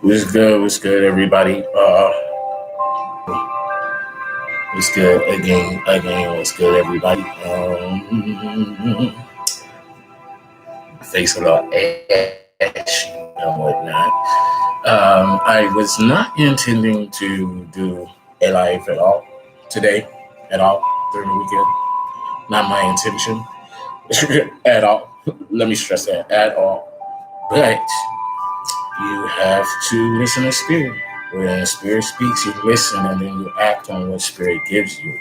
What's good, everybody? What's good again? What's good, everybody? Face a little ashy and whatnot. I was not intending to do a live at all today, at all during the weekend. Not my intention at all. Let me stress that at all. But you have to listen to spirit. When spirit speaks, you listen and then you act on what spirit gives you.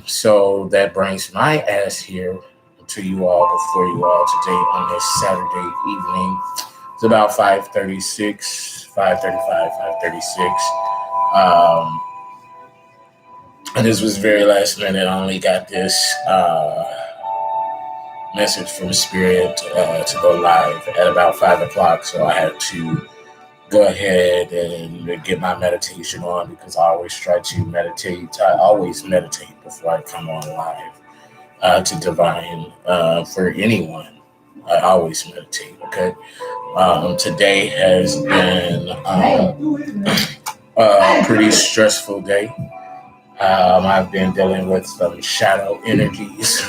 So that brings my ass here to you all before you all today on this Saturday evening. It's about 5:36, 5:35, 5:36. Um, and this was very last minute. I only got this message from Spirit to go live at about 5 o'clock, so I had to go ahead and get my meditation on because I always try to meditate. I always meditate before I come on live to divine for anyone. I always meditate. Okay. Today has been a pretty stressful day. I've been dealing with some shadow energies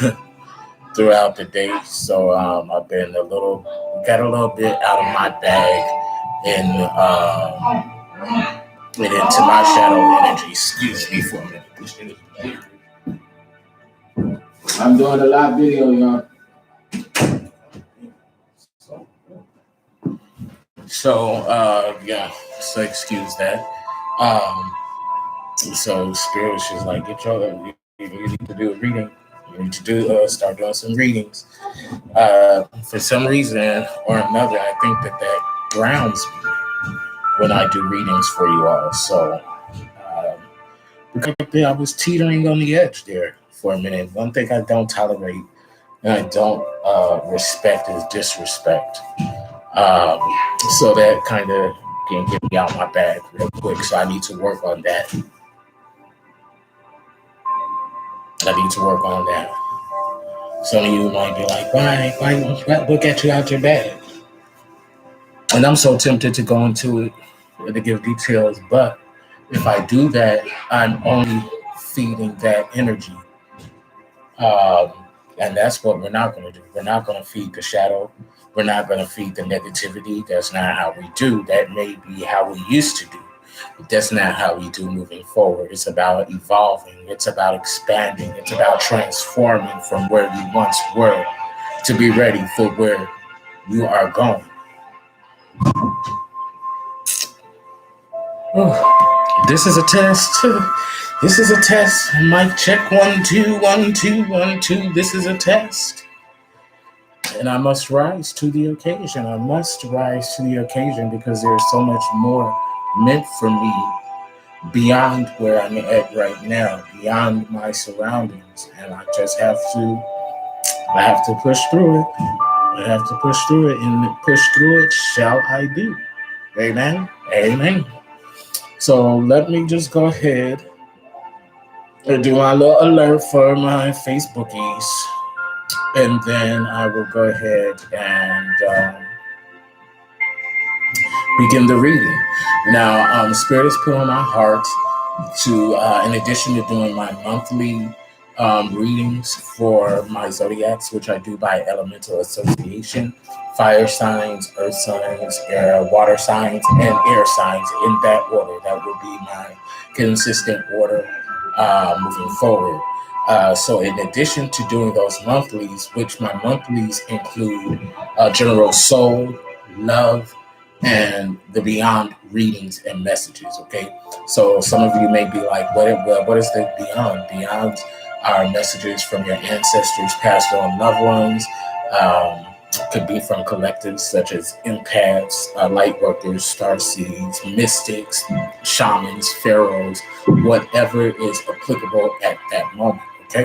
throughout the day, so I've been got a little bit out of my bag and into my shadow energy. Excuse me for a minute. I'm doing a live video, y'all. Yeah, so excuse that. So Spirit was just like, you need to do a reading. You need to start doing some readings. For some reason or another, I think that grounds me when I do readings for you all. So, because I was teetering on the edge there for a minute. One thing I don't tolerate and I don't respect is disrespect. Um, so that kind of can get me out my bag real quick. So I need to work on that. Some of you might be like, what got you out your bag? And I'm so tempted to go into it to give details, but if I do that, I'm only feeding that energy. Um, and that's what we're not going to do. We're not going to feed the shadow. We're not going to feed the negativity. That's not how we do. That may be how we used to do. But that's not how we do moving forward. It's about evolving. It's about expanding. It's about transforming from where you once were to be ready for where you are going. Oh, this is a test. This is a test. Mic check 1 2 1 2 1 2. This is a test. And I must rise to the occasion. I must rise to the occasion because there's so much more meant for me beyond where I'm at right now, beyond my surroundings. And I have to push through it. I have to push through it, and push through it shall I do. Amen. Amen. So let me just go ahead and do my little alert for my Facebookies. And then I will go ahead and begin the reading. Now, Spirit is put on my heart to, in addition to doing my monthly readings for my zodiacs, which I do by elemental association, fire signs, earth signs, water signs, and air signs in that order. That will be my consistent order moving forward. So in addition to doing those monthlies, which my monthlies include general soul, love, and the beyond readings and messages. Okay, so some of you may be like, what is the beyond? Beyond are messages from your ancestors, passed on loved ones. Could be from collectives such as empaths, light workers, star seeds, mystics, shamans, pharaohs, whatever is applicable at that moment. Okay,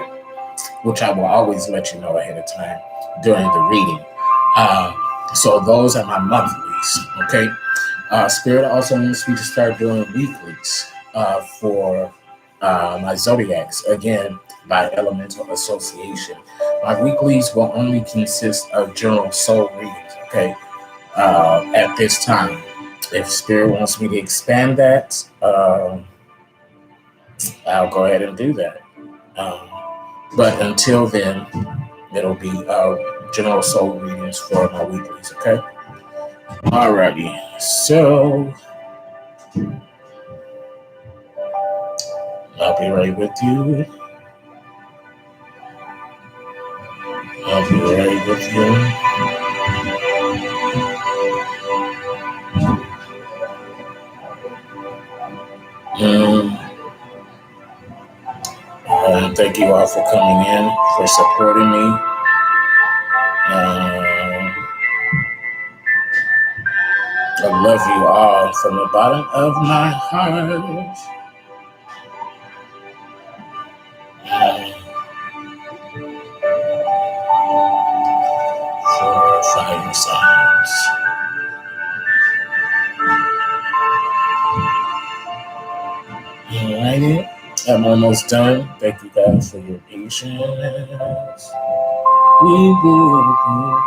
which I will always let you know ahead of time during the reading. So those are my monthlies. Okay, Spirit also wants me to start doing weeklies for my zodiacs, again by elemental association. My weeklies will only consist of general soul readings. Okay, at this time. If Spirit wants me to expand that, I'll go ahead and do that. Um, but until then, it'll be general soul readings for my weeklies, okay? Alrighty. So I'll be right with you. I'll be right with you. Thank you all for coming in, for supporting me. I love you all from the bottom of my heart. For fire signs. Alrighty, I'm almost done. Thank you guys for your patience. Woo-hoo-hoo.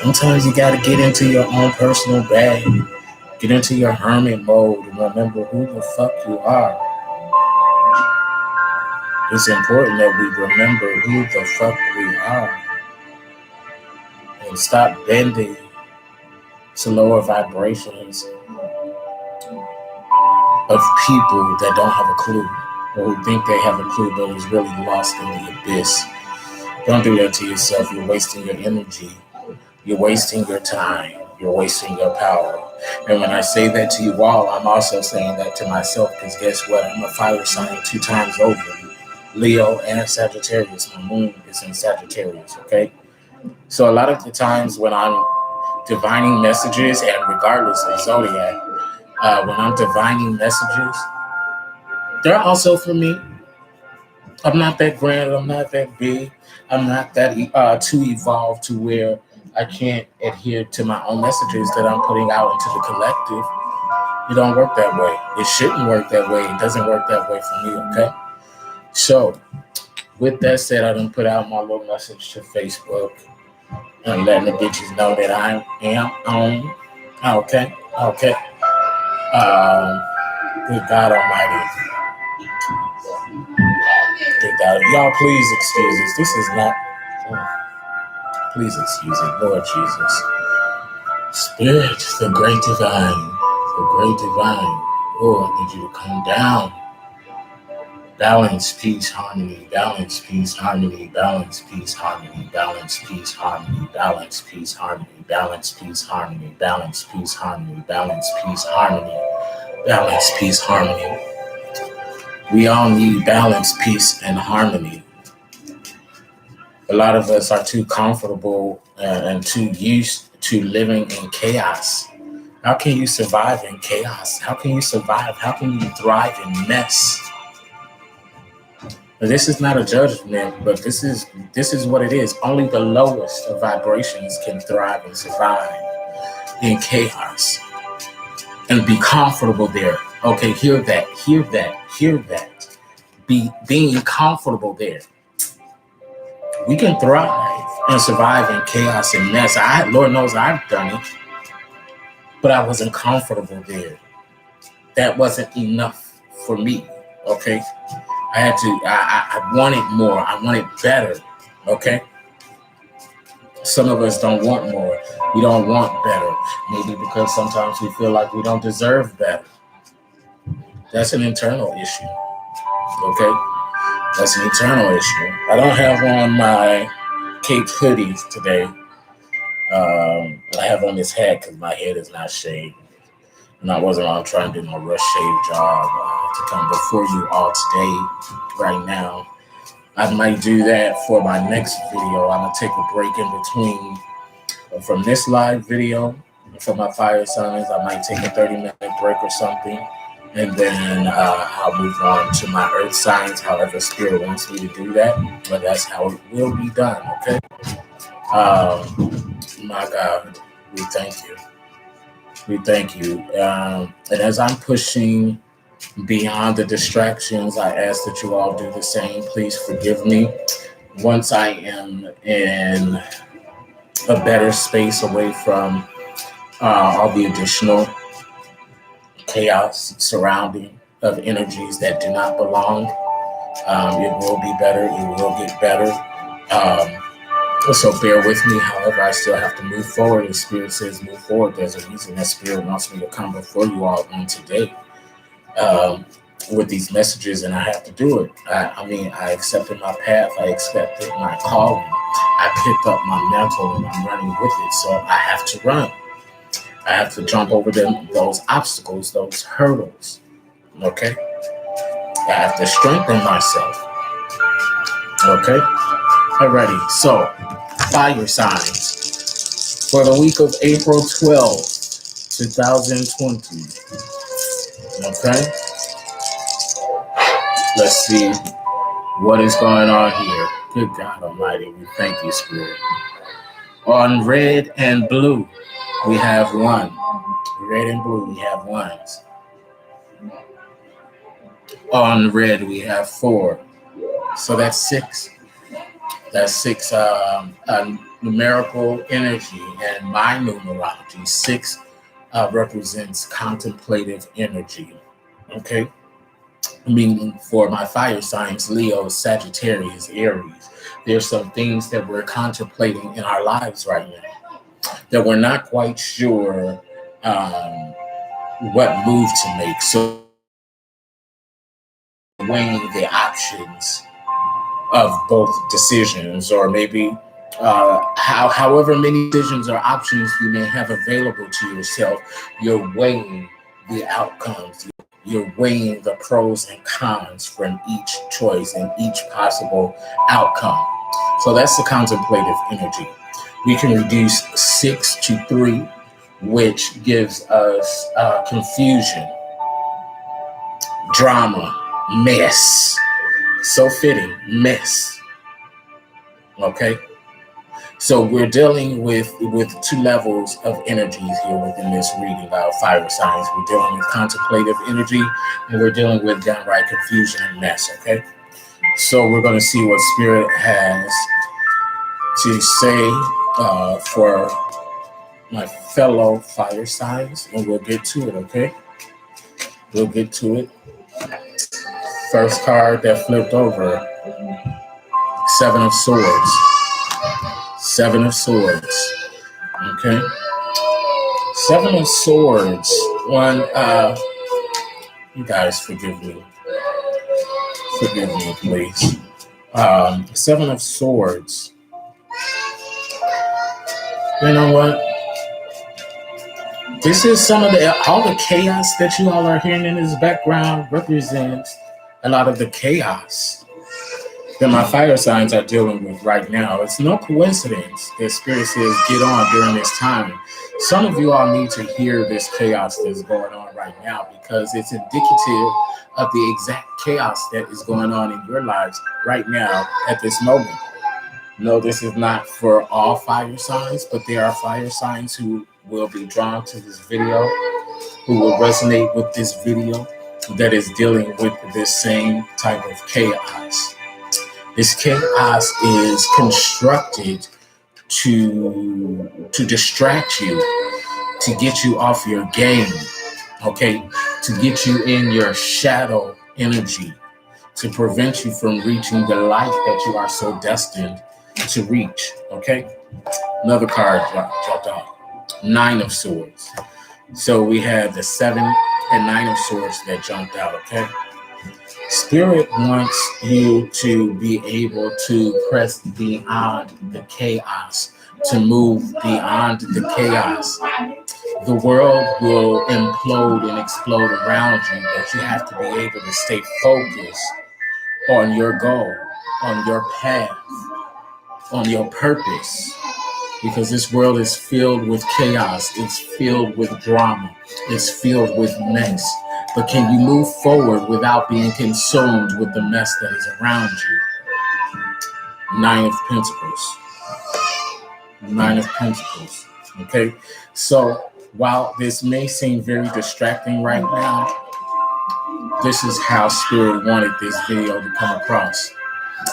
Sometimes you gotta get into your own personal bag. Get into your hermit mode and remember who the fuck you are. It's important that we remember who the fuck we are and stop bending to lower vibrations of people that don't have a clue or who think they have a clue but is really lost in the abyss. Don't do that to yourself. You're wasting your energy. You're wasting your time. You're wasting your power. And when I say that to you all, I'm also saying that to myself because guess what? I'm a fire sign 2 times over. Leo and Sagittarius. My moon is in Sagittarius, okay? So a lot of the times when I'm divining messages, and regardless of zodiac, when I'm divining messages, they're also for me. I'm not that grand. I'm not that big. I'm not that too evolved to where I can't adhere to my own messages that I'm putting out into the collective. It don't work that way. It shouldn't work that way. It doesn't work that way for me, okay? So, with that said, I done put out my little message to Facebook and letting the bitches know that I am on. Okay, okay. Good God Almighty. Good God. Y'all, please excuse us. This is not. Please excuse it, Lord Jesus. Spirit, the great divine, the great divine. Oh, I need you to come down. Balance, peace, harmony. Balance, peace, harmony. Balance, peace, harmony. Balance, peace, harmony. Balance, peace, harmony. Balance, peace, harmony. Balance, peace, harmony. Balance, peace, harmony. Balance, peace, harmony. We all need balance, peace, and harmony. A lot of us are too comfortable and too used to living in chaos. How can you survive in chaos? How can you survive? How can you thrive in mess? This is not a judgment, but this is what it is. Only the lowest of vibrations can thrive and survive in chaos and be comfortable there. Okay, hear that, hear that, hear that. Being comfortable there. We can thrive and survive in chaos and mess. Lord knows I've done it, but I wasn't comfortable there. That wasn't enough for me. Okay. I wanted more. I wanted better. Okay. Some of us don't want more. We don't want better. Maybe because sometimes we feel like we don't deserve better. That's an internal issue. Okay. That's an internal issue. I don't have on my cape hoodies today. I have on this hat because my head is not shaved. And I wasn't on trying to do no rush shave job to come before you all today, right now. I might do that for my next video. I'm going to take a break in between from this live video for my fire signs. I might take a 30-minute break or something. And then I'll move on to my earth signs, however Spirit wants me to do that. But that's how it will be done, okay? My God, we thank you. We thank you. And as I'm pushing beyond the distractions, I ask that you all do the same. Please forgive me. Once I am in a better space away from all the additional chaos surrounding of energies that do not belong, it will be better. It will get better. So bear with me. However, I still have to move forward. As Spirit says move forward, there's a reason that Spirit wants me to come before you all on today um, with these messages, and I have to do it. I mean, I accepted my path. I accepted my calling. I picked up my mantle, and I'm running with it. So I have to run. I have to jump over those obstacles, those hurdles. Okay? I have to strengthen myself. Okay? Alrighty. So, fire signs for the week of April 12th, 2020. Okay? Let's see what is going on here. Good God Almighty, we thank you, Spirit. On red and blue, we have one. Red and blue, we have ones. On red, we have 4. So that's 6. That's 6 numerical energy, and my numerology. 6 represents contemplative energy. Okay? Meaning for my fire signs, Leo, Sagittarius, Aries. There's some things that we're contemplating in our lives right now that we're not quite sure what move to make. So weighing the options of both decisions, or maybe however many decisions or options you may have available to yourself, you're weighing the outcomes. You're weighing the pros and cons from each choice and each possible outcome. So that's the contemplative energy. We can reduce 6 to 3, which gives us confusion, drama, mess. So fitting, mess. Okay? So we're dealing with 2 levels of energies here within this reading of fire signs. We're dealing with contemplative energy, and we're dealing with downright confusion and mess. Okay, so we're going to see what Spirit has to say for my fellow fire signs, and we'll get to it. Okay, we'll get to it. First card that flipped over: 7 of Swords. 7 of Swords. Okay. 7 of Swords. One, you guys forgive me. Forgive me, please. 7 of Swords. You know what? This is all the chaos that you all are hearing in this background represents a lot of the chaos that my fire signs are dealing with right now. It's no coincidence that Spirit says get on during this time. Some of you all need to hear this chaos that's going on right now, because it's indicative of the exact chaos that is going on in your lives right now at this moment. No, this is not for all fire signs, but there are fire signs who will be drawn to this video, who will resonate with this video, that is dealing with this same type of chaos. This chaos is constructed to distract you, to get you off your game, okay? To get you in your shadow energy, to prevent you from reaching the light that you are so destined to reach, okay? Another card dropped off. 9 of Swords. So we had the 7 and 9 of Swords that jumped out, okay? Spirit wants you to be able to press beyond the chaos, to move beyond the chaos. The world will implode and explode around you, but you have to be able to stay focused on your goal, on your path, on your purpose. Because this world is filled with chaos, it's filled with drama, it's filled with mess. But can you move forward without being consumed with the mess that is around you? 9 of Pentacles. 9 of Pentacles. Okay? So While this may seem very distracting right now, this is how Spirit wanted this video to come across.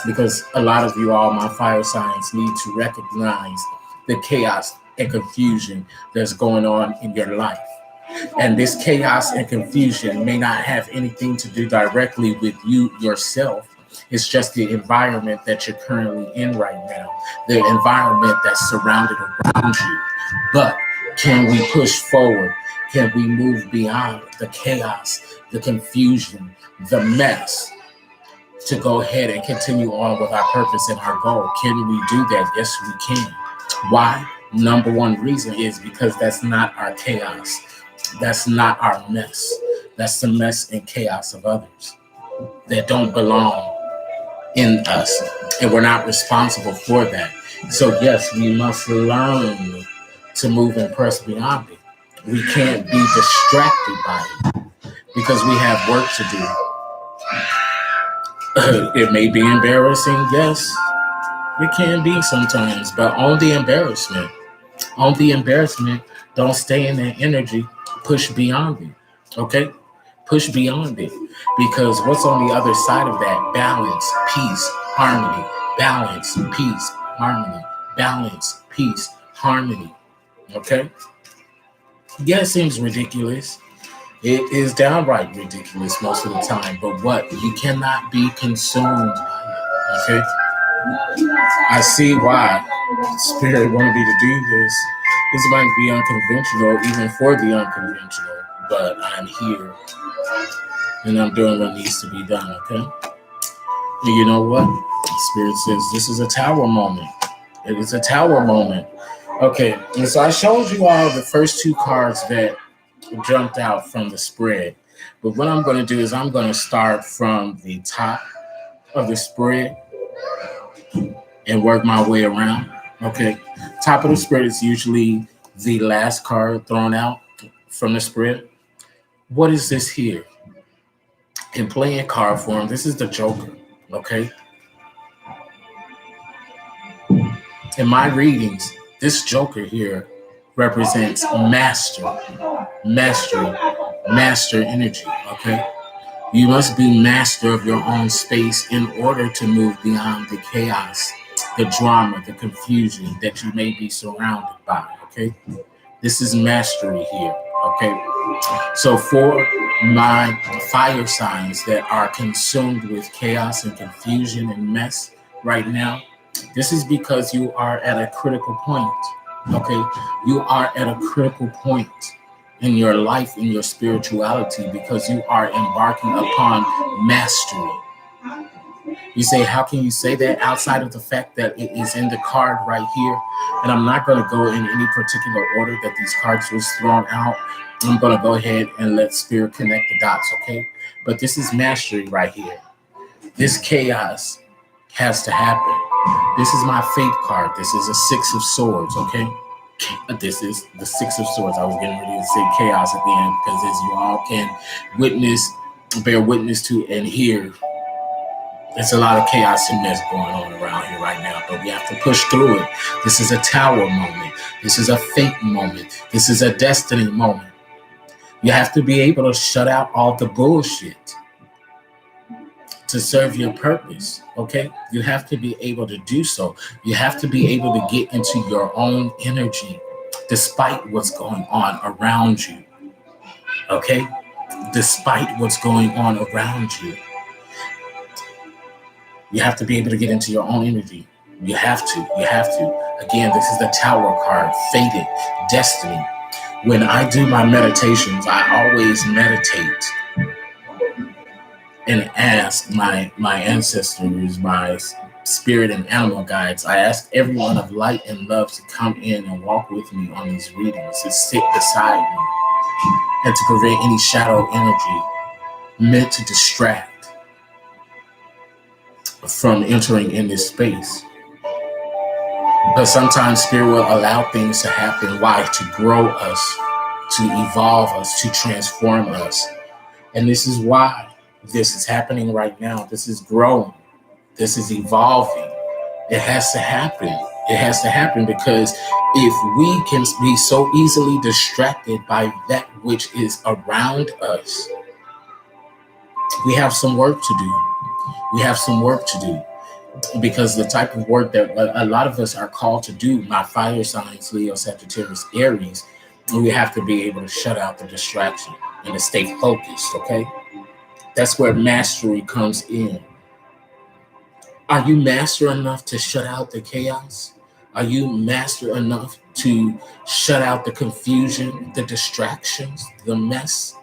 Because a lot of you all, my fire signs, need to recognize the chaos and confusion that's going on in your life. And this chaos and confusion may not have anything to do directly with you yourself. It's just the environment that you're currently in right now, the environment that's surrounded around you. But can we push forward? Can we move beyond the chaos, the confusion, the mess, to go ahead and continue on with our purpose and our goal? Can we do that? Yes, we can. Why? Number one reason is because that's not our chaos. That's not our mess. That's the mess and chaos of others that don't belong in us. And we're not responsible for that. So yes, we must learn to move and press beyond it. We can't be distracted by it because we have work to do. It may be embarrassing, yes. It can be sometimes, but on the embarrassment, don't stay in that energy. Push beyond it, okay? Push beyond it, because what's on the other side of that? Balance, peace, harmony. Balance, peace, harmony. Balance, peace, harmony, okay? Yeah, it seems ridiculous. It is downright ridiculous most of the time, but what? You cannot be consumed by it, okay? I see why Spirit wanted me to do this. This might be unconventional, even for the unconventional, but I'm here and I'm doing what needs to be done, okay? And you know what? Spirit says this is a tower moment. It is a tower moment. Okay, and so I showed you all the first two cards that jumped out from the spread. But what I'm going to do is I'm going to start from the top of the spread and work my way around. Okay, top of the spread is usually the last card thrown out from the spread. What is this here? In playing card form, this is the Joker. Okay, in my readings, this Joker here represents mastery, master energy. Okay, you must be master of your own space in order to move beyond the chaos, the drama, the confusion that you may be surrounded by, okay? This is mastery here, okay? So for my fire signs that are consumed with chaos and confusion and mess right now, this is because you are at a critical point, okay? You are at a critical point in your life, in your spirituality, because you are embarking upon mastery. You say, how can you say that outside of the fact that it is in the card right here? And I'm not going to go in any particular order that these cards was thrown out. I'm going to go ahead and let Spirit connect the dots, okay? But this is mastery right here. This chaos has to happen. This is my faith card. This is a Six of Swords, okay? This is the Six of Swords. I was getting ready to say chaos at the end because as you all can bear witness to and hear, there's a lot of chaos and mess going on around here right now, but we have to push through it. This is a tower moment. This is a fate moment. This is a destiny moment. You have to be able to shut out all the bullshit to serve your purpose, okay? You have to be able to do so. You have to be able to get into your own energy despite what's going on around you, okay? Despite what's going on around you. You have to be able to get into your own energy. You have to. Again, this is the Tower card, fated, destiny. When I do my meditations, I always meditate and ask my ancestors, my spirit and animal guides. I ask everyone of light and love to come in and walk with me on these readings, to sit beside me, and to prevent any shadow energy meant to distract from entering in this space. But sometimes Spirit will allow things to happen. Why? To grow us, to evolve us, to transform us. And this is why this is happening right now. This is growing. This is evolving. It has to happen. It has to happen because if we can be so easily distracted by that which is around us, we have some work to do. We have some work to do because the type of work that a lot of us are called to do, my fire signs, Leo, Sagittarius, Aries, we have to be able to shut out the distraction and to stay focused, okay? That's where mastery comes in. Are you master enough to shut out the chaos? Are you master enough to shut out the confusion, the distractions, the mess?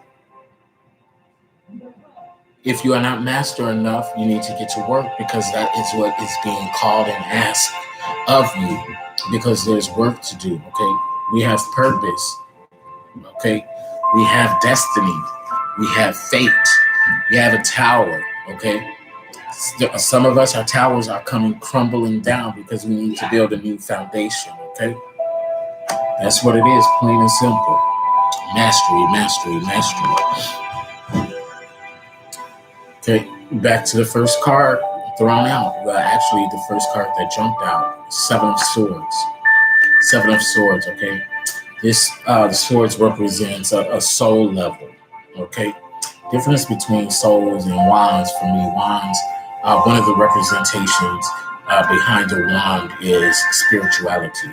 If you are not master enough, you need to get to work because that is what is being called and asked of you because there's work to do, okay? We have purpose, okay? We have destiny. We have fate. We have a tower, okay? Some of us, our towers are coming crumbling down because we need to build a new foundation, okay? That's what it is, plain and simple. Mastery, mastery, mastery. Okay, back to the first card thrown out. Well, actually, the first card that jumped out, Seven of Swords. Seven of Swords, okay? This, the swords represents a soul level, okay? Difference between souls and wands for me. Wands, one of the representations behind a wand is spirituality.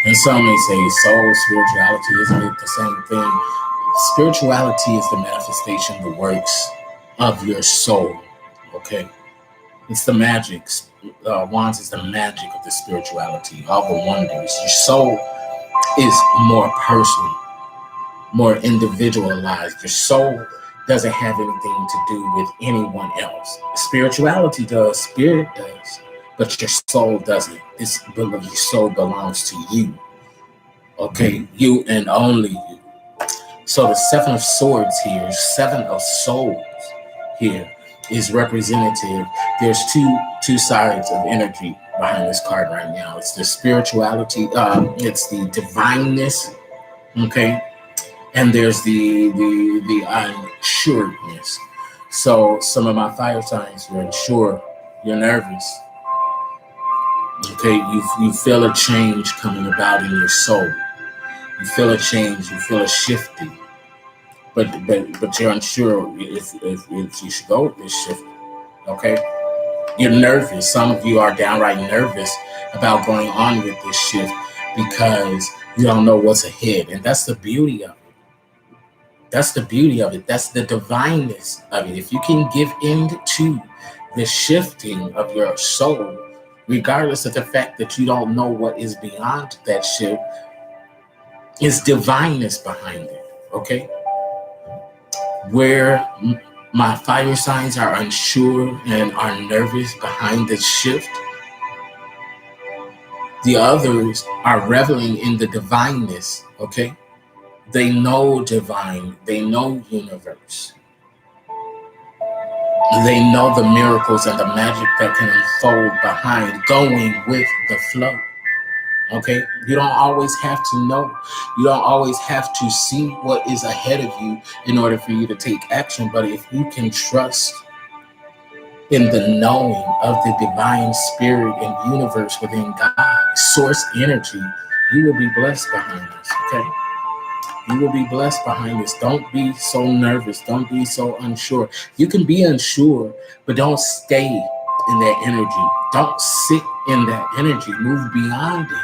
And some may say soul, spirituality, isn't it the same thing? Spirituality is the manifestation, the works of your soul, okay? It's the magic. Wands is the magic of the spirituality, all the wonders. Your soul is more personal, more individualized. Your soul doesn't have anything to do with anyone else. Spirituality does, spirit does, but your soul doesn't. Your soul belongs to you, okay? You and only you. So the Seven of Swords here, Seven of Souls here is representative. There's two sides of energy behind this card right now. It's the spirituality, it's the divineness, okay? And there's the unsureness. So some of my fire signs, you're unsure, you're nervous. Okay, you feel a change coming about in your soul. You feel a change, you feel a shifting. But you're unsure if you should go with this shift. Okay? You're nervous. Some of you are downright nervous about going on with this shift because you don't know what's ahead. And that's the beauty of it. That's the beauty of it. That's the divineness of it. If you can give in to the shifting of your soul, regardless of the fact that you don't know what is beyond that shift, is divineness behind it. Okay? Where my fire signs are unsure and are nervous behind the shift, the others are reveling in the divineness, okay? They know divine, they know universe. They know the miracles and the magic that can unfold behind going with the flow. Okay, you don't always have to know. You don't always have to see what is ahead of you in order for you to take action. But if you can trust in the knowing of the divine spirit and universe within God, source energy, you will be blessed behind this. Okay, you will be blessed behind this. Don't be so nervous. Don't be so unsure. You can be unsure, but don't stay in that energy. Don't sit in that energy. Move beyond it.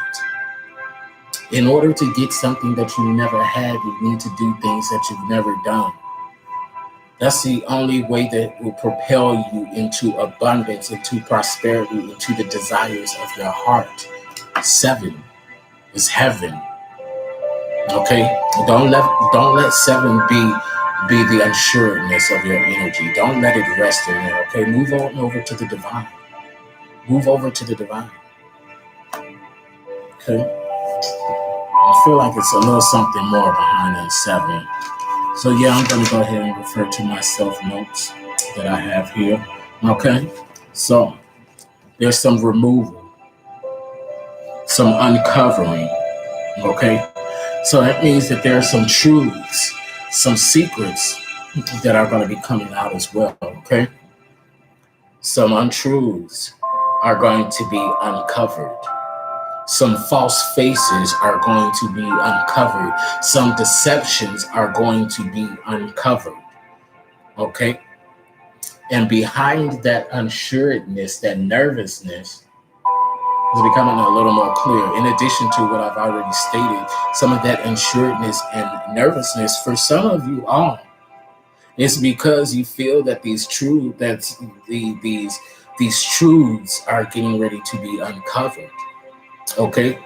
In order to get something that you never had, you need to do things that you've never done. That's the only way that will propel you into abundance, into prosperity, into the desires of your heart. 7 is heaven. Okay? Don't let 7 be the unsureness of your energy. Don't let it rest in there. Okay? Move on over to the divine. Move over to the divine. Okay? I feel like it's a little something more behind that 7. So yeah, I'm going to go ahead and refer to my self-notes that I have here. Okay? So there's some removal, some uncovering. Okay? So that means that there are some truths, some secrets that are going to be coming out as well. Okay? Some untruths are going to be uncovered. Some false faces are going to be uncovered. Some deceptions are going to be uncovered. Okay? And behind that unsuredness, that nervousness, is becoming a little more clear. In addition to what I've already stated, some of that unsuredness and nervousness for some of you all is because you feel that these truths are getting ready to be uncovered. Okay,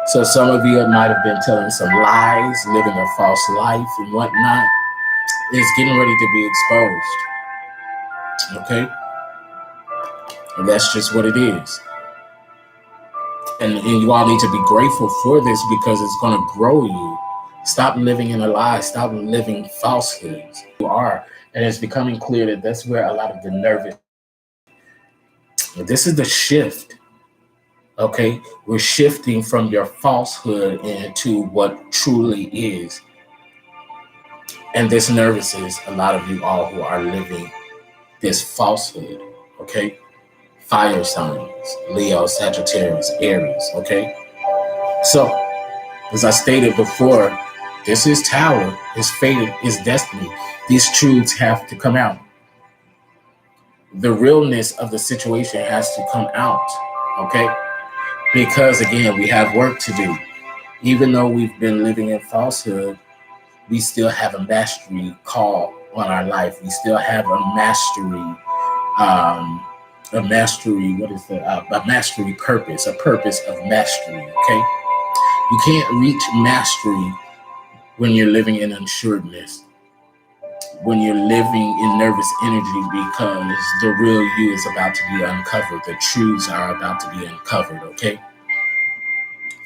so some of you might have been telling some lies, living a false life and whatnot. It's getting ready to be exposed. Okay, and that's just what it is. And you all need to be grateful for this because it's going to grow you. Stop living in a lie. Stop living falsehoods. You are. And it's becoming clear that that's where a lot of the nervous. This is the shift. Okay. We're shifting from your falsehood into what truly is. And this nervousness, a lot of you all who are living this falsehood. Okay. Fire signs, Leo, Sagittarius, Aries. Okay. So, as I stated before, this is Tower, is fated, is destiny. These truths have to come out. The realness of the situation has to come out, okay? Because again, we have work to do. Even though we've been living in falsehood, we still have a mastery call on our life. We still have a mastery, a mastery purpose, a purpose of mastery, okay? You can't reach mastery when you're living in unsuredness, when you're living in nervous energy, because the real you is about to be uncovered. The truths are about to be uncovered, okay?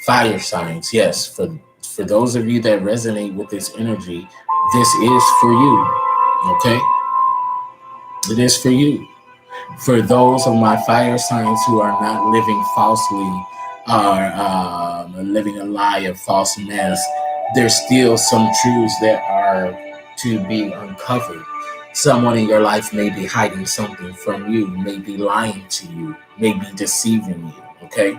Fire signs, yes, for those of you that resonate with this energy, this is for you, okay? It is for you. For those of my fire signs who are not living falsely, are living a lie of false mess, there's still some truths that are to be uncovered. Someone in your life may be hiding something from you, may be lying to you, may be deceiving you, okay?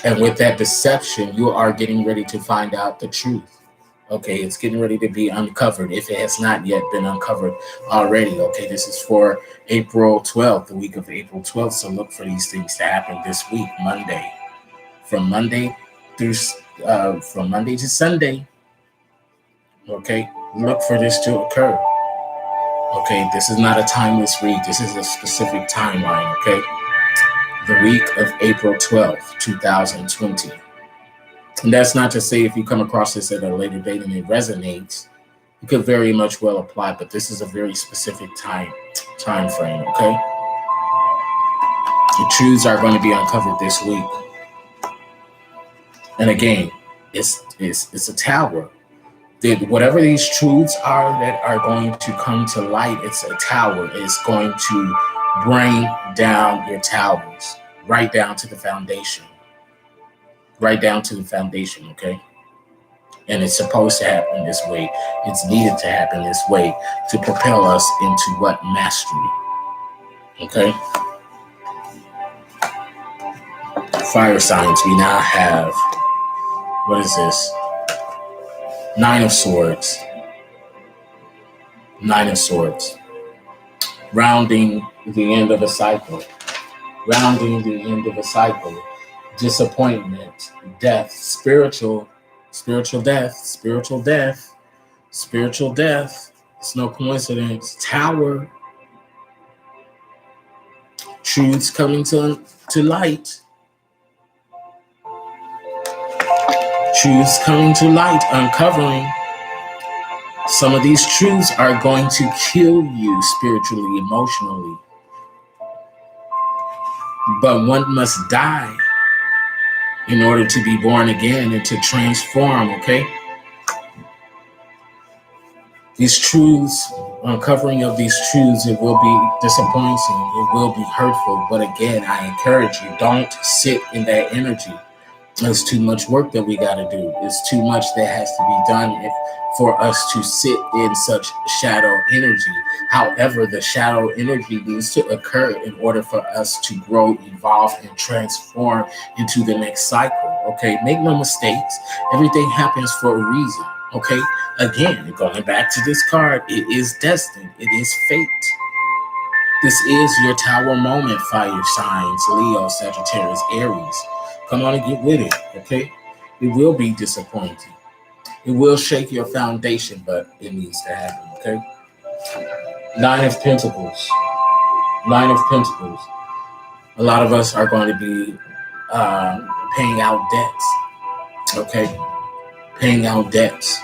And with that deception, you are getting ready to find out the truth. Okay, it's getting ready to be uncovered if it has not yet been uncovered already. Okay, this is for April 12th, the week of April 12th. So look for these things to happen this week, Monday. From Monday to Sunday. Okay, look for this to occur. Okay, this is not a timeless read. This is a specific timeline. Okay, the week of April 12th, 2020. And that's not to say if you come across this at a later date and it resonates, it could very much well apply, but this is a very specific time frame, okay? The truths are going to be uncovered this week. And again, it's a tower. Whatever these truths are that are going to come to light, it's a tower. It's going to bring down your towers, right down to the foundation. Right down to the foundation, okay? And it's supposed to happen this way. It's needed to happen this way to propel us into what? Mastery. Okay? Fire signs, we now have, what is this? Nine of Swords. Nine of Swords. Rounding the end of a cycle. Rounding the end of a cycle. Disappointment, death, spiritual death. It's no coincidence. Tower. Truths coming to light. Truths coming to light, uncovering. Some of these truths are going to kill you spiritually, emotionally. But one must die in order to be born again and to transform, okay? These truths, uncovering of these truths, it will be disappointing, it will be hurtful, but again, I encourage you, don't sit in that energy. There's too much work that we got to do. It's too much that has to be done for us to sit in such shadow energy. However, the shadow energy needs to occur in order for us to grow, evolve, and transform into the next cycle. Okay, make no mistakes. Everything happens for a reason. Okay, again, going back to this card, it is destined. It is fate. This is your tower moment, fire signs, Leo, Sagittarius, Aries. Come on and get with it, okay? It will be disappointing. It will shake your foundation, but it needs to happen, okay? Nine of Pentacles. Nine of Pentacles. A lot of us are going to be paying out debts, okay? Paying out debts.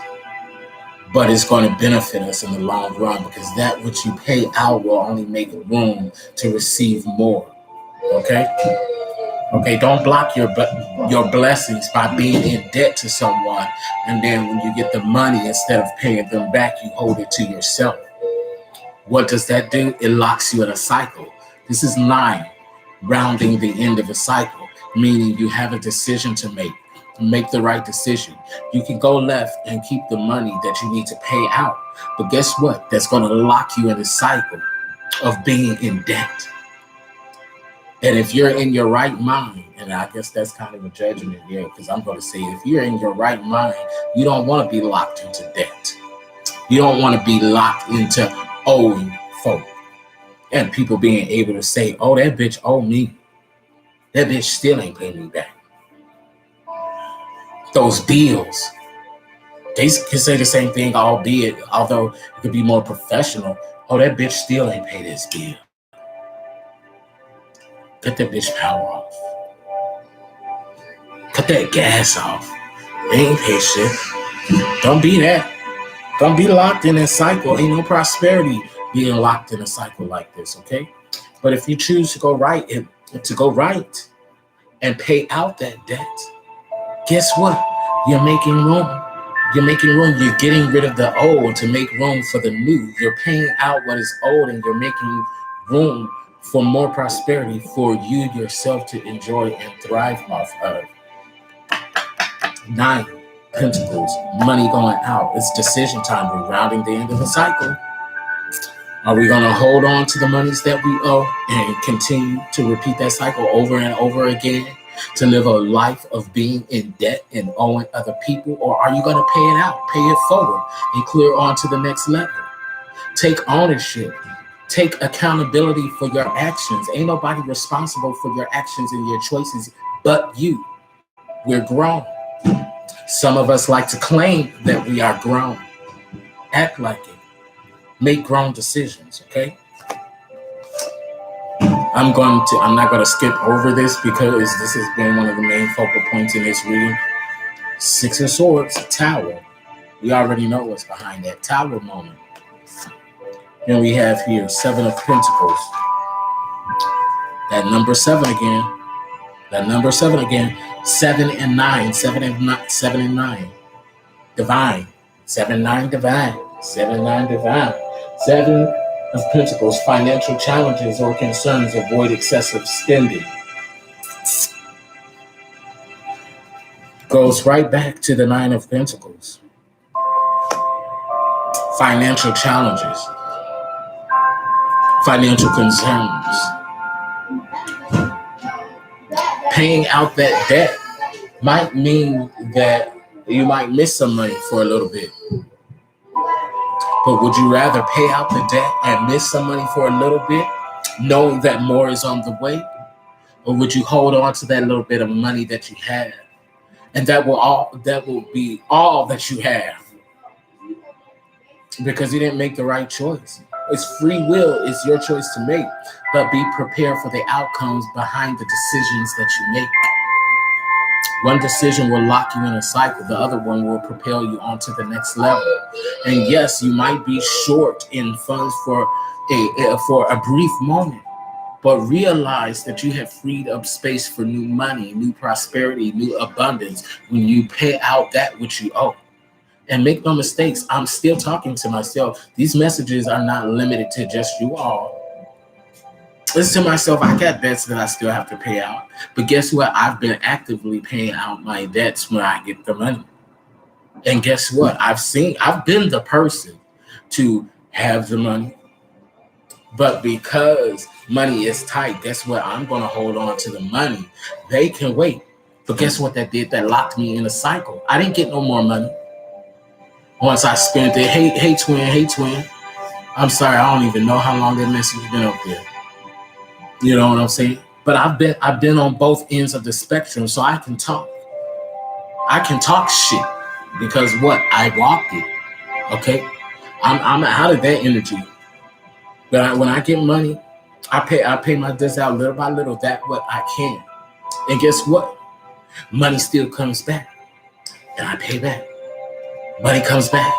But it's going to benefit us in the long run because that which you pay out will only make room to receive more. Okay? Okay, don't block your blessings by being in debt to someone, and then when you get the money, instead of paying them back, you hold it to yourself. What does that do? It locks you in a cycle. This is 9, rounding the end of a cycle, meaning you have a decision to make. Make the right decision. You can go left and keep the money that you need to pay out, but guess what? That's going to lock you in a cycle of being in debt. And if you're in your right mind, and I guess that's kind of a judgment here, because I'm going to say if you're in your right mind, you don't want to be locked into debt. You don't want to be locked into owing folk. And people being able to say, oh, that bitch owe me. That bitch still ain't paying me back. Those bills. They can say the same thing, although it could be more professional. Oh, that bitch still ain't paid this bill. Cut that bitch power off. Cut that gas off. They ain't paid shit. Don't be that. Don't be locked in a cycle. Ain't no prosperity being locked in a cycle like this, okay? But if you choose to go right and pay out that debt, guess what? You're making room. You're making room. You're getting rid of the old to make room for the new. You're paying out what is old and you're making room for more prosperity for you yourself to enjoy and thrive off of. 9 Pentacles, money going out. It's decision time. We're rounding the end of the cycle. Are we going to hold on to the monies that we owe and continue to repeat that cycle over and over again to live a life of being in debt and owing other people? Or are you going to pay it out, pay it forward, and clear on to the next level? Take ownership. Take accountability for your actions. Ain't nobody responsible for your actions and your choices but you. We're grown. Some of us like to claim that we are grown. Act like it. Make grown decisions, okay? I'm not going to skip over this because this has been one of the main focal points in this reading. 6 of Swords, Tower. We already know what's behind that Tower moment. Then we have here 7 of Pentacles. That number 7 again. 7 and 9. 7 and 9. Divine. 7-9 divine. 7-9 divine. 7 of Pentacles. Financial challenges or concerns. Avoid excessive spending. Goes right back to the 9 of Pentacles. Financial challenges. Financial concerns. Paying out that debt might mean that you might miss some money for a little bit. But would you rather pay out the debt and miss some money for a little bit, knowing that more is on the way? Or would you hold on to that little bit of money that you have? And that will be all that you have. Because you didn't make the right choice. It's free will, it's your choice to make. But be prepared for the outcomes behind the decisions that you make. One decision will lock you in a cycle. The other one will propel you onto the next level. And yes, you might be short in funds for a brief moment, but realize that you have freed up space for new money, new prosperity, new abundance when you pay out that which you owe. And make no mistakes, I'm still talking to myself. These messages are not limited to just you all. Listen to myself, I got debts that I still have to pay out. But guess what? I've been actively paying out my debts when I get the money. And guess what? I've been the person to have the money. But because money is tight, guess what? I'm going to hold on to the money. They can wait. But guess what that did? That locked me in a cycle. I didn't get no more money once I spent it. Hey, twin. Hey, twin. I'm sorry. I don't even know how long that message has been up there. You know what I'm saying? But I've been on both ends of the spectrum, so I can talk. I can talk shit because what? I walked it. Okay? I'm out of that energy. But when I get money, I pay my debts out little by little. That what I can. And guess what? Money still comes back, and I pay back. Money comes back,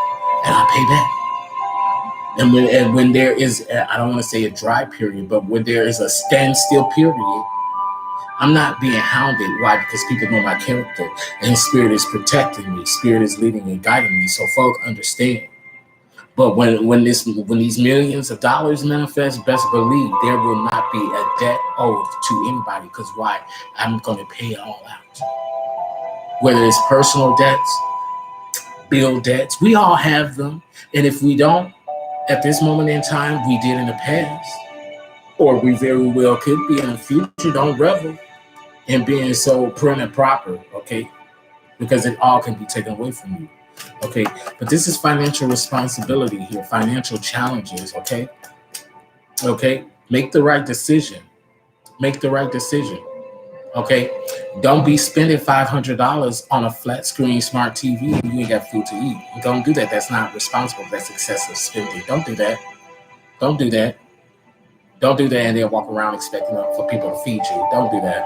and I pay back. And when there is, I don't want to say a dry period, but when there is a standstill period, I'm not being hounded. Why? Because people know my character, and Spirit is protecting me. Spirit is leading and guiding me, so folk understand. But when these millions of dollars manifest, best believe there will not be a debt owed to anybody. Because why? I'm going to pay it all out. Whether it's personal debts, bill debts, we all have them. And if we don't, at this moment in time, we did in the past, or we very well could be in the future. Don't revel in being so prim and proper, okay? Because it all can be taken away from you. Okay, but this is financial responsibility here, financial challenges, okay? Okay, make the right decision. Make the right decision, okay? Don't be spending $500 on a flat screen smart TV and you ain't got food to eat. Don't do that. That's not responsible. That's excessive spending. Don't do that. Don't do that. Don't do that and then walk around expecting for people to feed you. Don't do that.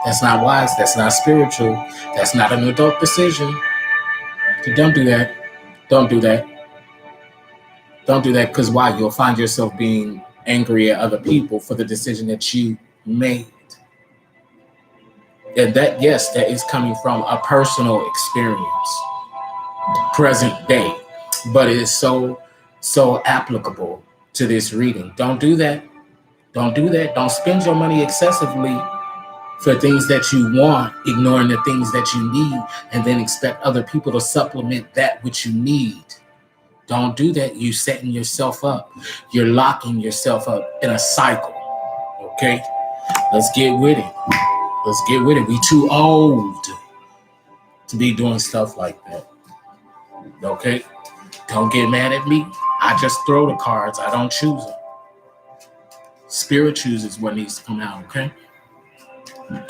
That's not wise. That's not spiritual. That's not an adult decision. So don't do that. Don't do that. Don't do that because why? You'll find yourself being angry at other people for the decision that you made. And that, yes, that is coming from a personal experience, present day, but it is so applicable to this reading. Don't do that. Don't do that. Don't spend your money excessively for things that you want, ignoring the things that you need, and then expect other people to supplement that which you need. Don't do that. You're setting yourself up. You're locking yourself up in a cycle. Okay? Let's get with it. Let's get with it. We too old to be doing stuff like that. Okay? Don't get mad at me. I just throw the cards. I don't choose them. Spirit chooses what needs to come out. Okay?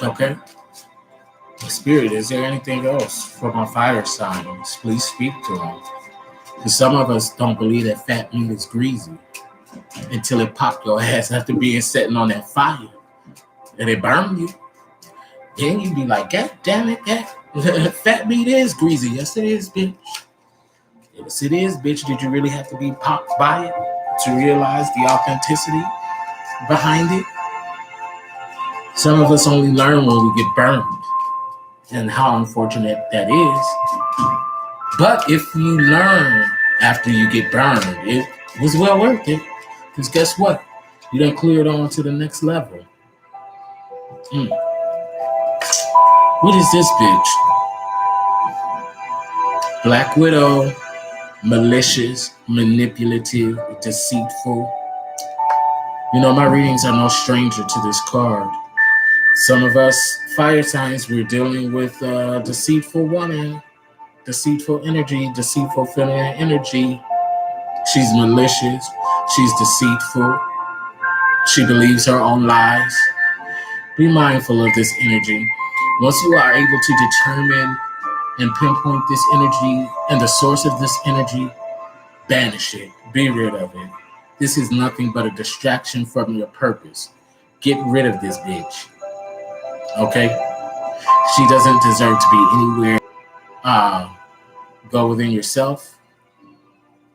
Okay? Spirit, is there anything else for my fire signs? Please speak to them. Because some of us don't believe that fat meat is greasy until it popped your ass after being sitting on that fire. And it burned you. Then you be like, God damn it, that fat meat is greasy. Yes, it is, bitch. Yes, it is, bitch. Did you really have to be popped by it to realize the authenticity behind it? Some of us only learn when we get burned. And how unfortunate that is. But if you learn after you get burned, it was well worth it. Because guess what? You done cleared on to the next level. What is this bitch? Black Widow, malicious, manipulative, deceitful. You know, my readings are no stranger to this card. Some of us fire signs, we're dealing with a deceitful woman. Deceitful energy, deceitful feminine energy. She's malicious. She's deceitful. She believes her own lies. Be mindful of this energy. Once you are able to determine and pinpoint this energy and the source of this energy, banish it. Be rid of it. This is nothing but a distraction from your purpose. Get rid of this bitch. Okay? She doesn't deserve to be anywhere. Go within yourself.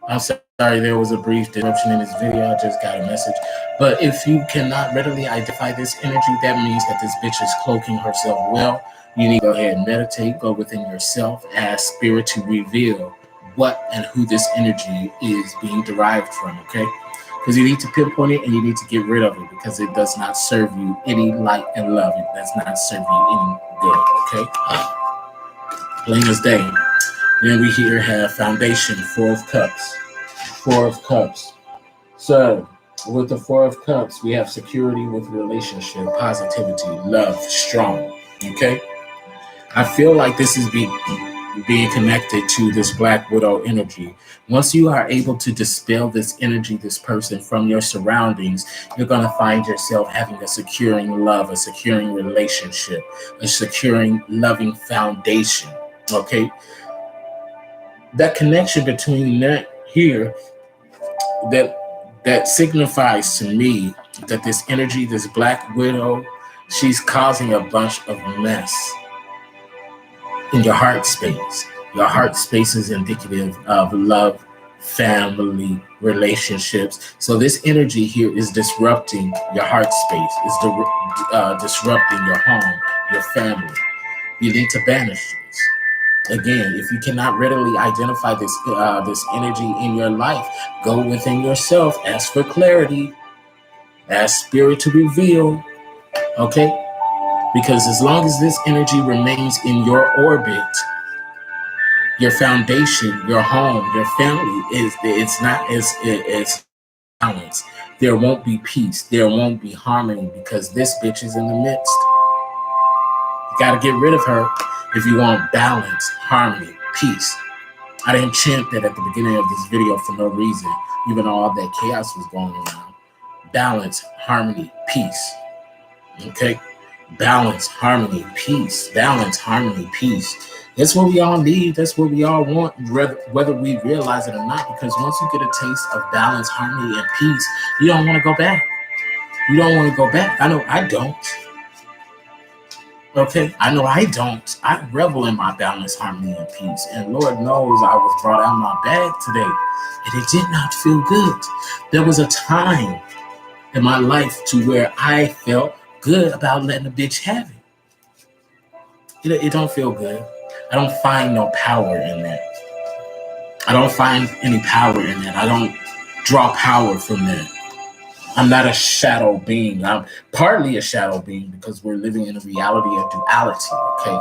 I'm sorry, there was a brief disruption in this video. I just got a message. But if you cannot readily identify this energy, that means that this bitch is cloaking herself well. You need to go ahead and meditate, go within yourself, ask Spirit to reveal what and who this energy is being derived from, okay? because you need to pinpoint it and you need to get rid of it because it does not serve you any light and love. It does not serve you any good, okay? Plain as day. Then we here have foundation, Four of Cups. Four of Cups. So, with the Four of Cups, we have security with relationship, positivity, love, strong, okay? I feel like this is being connected to this Black Widow energy. Once you are able to dispel this energy, this person from your surroundings, you're going to find yourself having a securing love, a securing relationship, a securing loving foundation. Okay? That connection between that here, that signifies to me that this energy, this Black Widow, she's causing a bunch of mess in your heart space. Your heart space is indicative of love, family, relationships. So this energy here is disrupting your heart space. It's disrupting your home, your family. You need to banish this. Again, if you cannot readily identify this energy in your life, go within yourself, ask for clarity, ask spirit to reveal. Okay? Because as long as this energy remains in your orbit, your foundation, your home, your family it's balance. There won't be peace. There won't be harmony because this bitch is in the midst. You got to get rid of her if you want balance, harmony, peace. I didn't chant that at the beginning of this video for no reason, even though all that chaos was going around. Balance, harmony, peace. Okay? Balance, harmony, peace. Balance, harmony, peace. That's what we all need. That's what we all want, whether we realize it or not. Because once you get a taste of balance, harmony, and peace, you don't want to go back. You don't want to go back. I know I don't. Okay? I know I don't. I revel in my balance, harmony, and peace. And Lord knows I was brought out of my bag today. And it did not feel good. There was a time in my life to where I felt good about letting a bitch have it. It don't feel good. I don't find no power in that. I don't find any power in that. I don't draw power from that. I'm not a shadow being. I'm partly a shadow being because we're living in a reality of duality, okay?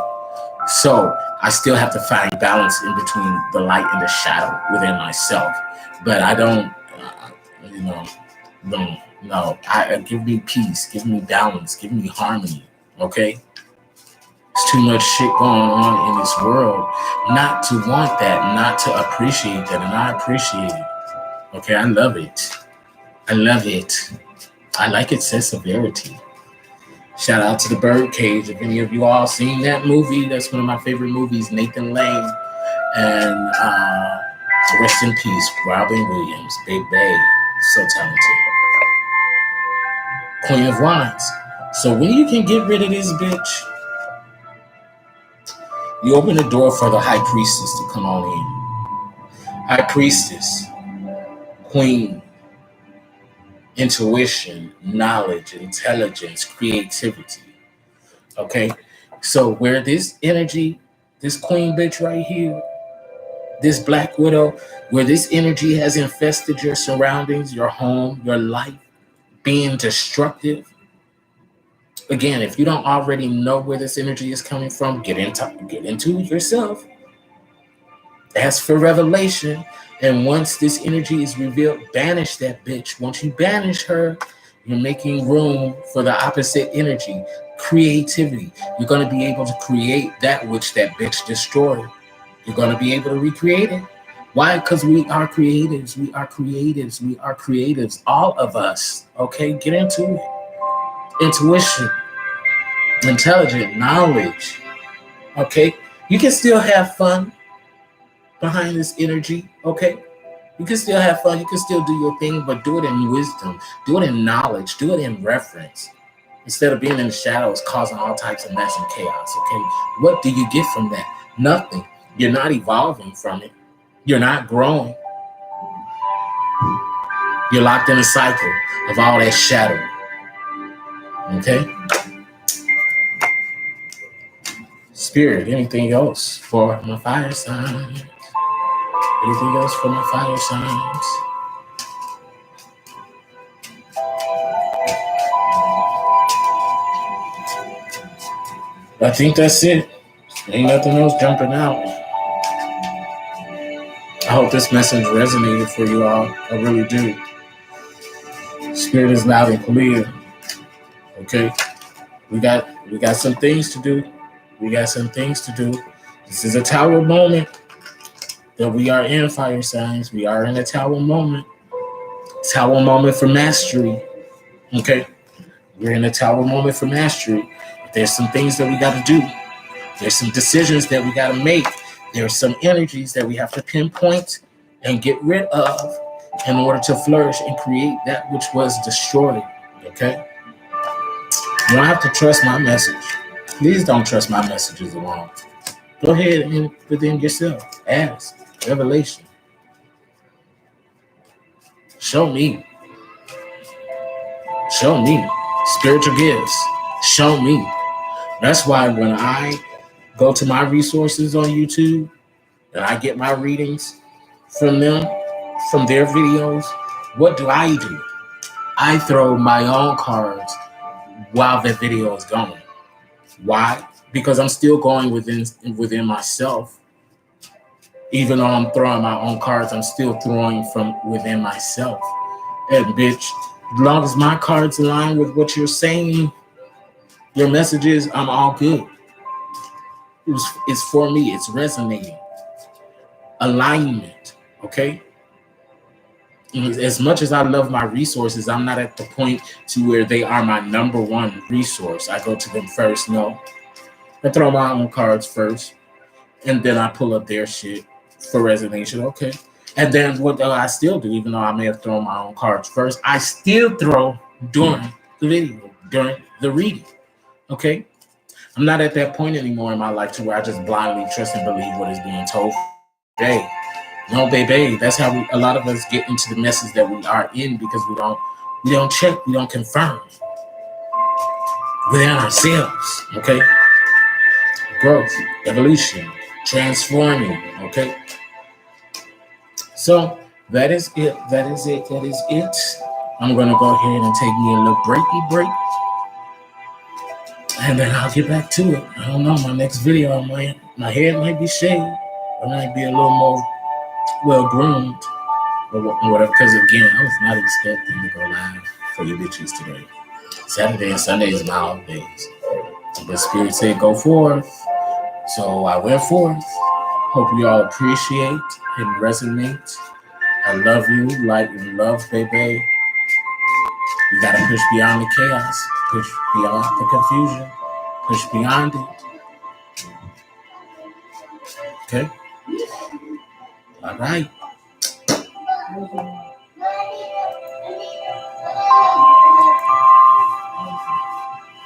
So I still have to find balance in between the light and the shadow within myself. But I don't, no. Give me peace, give me balance, give me harmony, okay? There's too much shit going on in this world not to want that, not to appreciate that, and I appreciate it. Okay, I love it. I love it. I like its severity. Shout out to The Birdcage. If any of you all seen that movie, that's one of my favorite movies, Nathan Lane. And rest in peace, Robin Williams, Big Bay. So talented. Queen of Wands. So when you can get rid of this bitch, you open the door for the High Priestess to come on in. High Priestess, Queen, intuition, knowledge, intelligence, creativity. Okay? So where this energy, this Queen bitch right here, this Black Widow, where this energy has infested your surroundings, your home, your life, being destructive. Again, if you don't already know where this energy is coming from, get into it yourself. Ask for revelation. And once this energy is revealed, banish that bitch. Once you banish her, you're making room for the opposite energy, creativity. You're going to be able to create that which that bitch destroyed. You're going to be able to recreate it. Why? Because we are creatives. We are creatives. We are creatives. All of us. Okay? Get into it. Intuition. Intelligent. Knowledge. Okay? You can still have fun behind this energy. Okay? You can still have fun. You can still do your thing, but do it in wisdom. Do it in knowledge. Do it in reverence. Instead of being in the shadows, causing all types of mess and chaos. Okay? What do you get from that? Nothing. You're not evolving from it. You're not growing. You're locked in a cycle of all that shadow. Okay? Spirit, anything else for my fire signs? Anything else for my fire signs? I think that's it. Ain't nothing else jumping out. I hope this message resonated for you all. I really do. Spirit is loud and clear. Okay, we got some things to do. We got some things to do. This is a tower moment that we are in, fire signs. We are in a tower moment. Tower moment for mastery. Okay, we're in a tower moment for mastery. There's some things that we got to do. There's some decisions that we got to make. There's some energies that we have to pinpoint and get rid of in order to flourish and create that which was destroyed. Okay? You don't have to trust my message. Please don't trust my messages alone. Go ahead and within yourself, ask. Revelation. Show me. Show me. Spiritual gifts. Show me. That's why when I go to my resources on YouTube and I get my readings from them, from their videos, what do? I throw my own cards while the video is going. Why? Because I'm still going within myself. Even though I'm throwing my own cards, I'm still throwing from within myself. And bitch, as long as my cards align with what you're saying, your messages, I'm all good. It's for me. It's resonating. Alignment. Okay? As much as I love my resources, I'm not at the point to where they are my number one resource. I go to them first. No. I throw my own cards first. And then I pull up their shit for resonation. Okay. And then what I still do, even though I may have thrown my own cards first, I still throw during the video, during the reading. Okay. I'm not at that point anymore in my life to where I just blindly trust and believe what is being told. Hey, no, baby. That's how a lot of us get into the messes that we are in because we don't check, we don't confirm within ourselves. Okay. Growth, evolution, transforming. Okay. So that is it. That is it. That is it. I'm gonna go ahead and take me a little break, and then I'll get back to it. I don't know. My next video, my hair might be shaved. I might be a little more well groomed or whatever. Because again, I was not expecting to go live for you bitches today. Saturday and Sunday is my off days. But Spirit said go forth, so I went forth. Hope you all appreciate and resonate. I love you, light and love, baby. You gotta push beyond the chaos, push beyond the confusion, push beyond it. Okay? All right.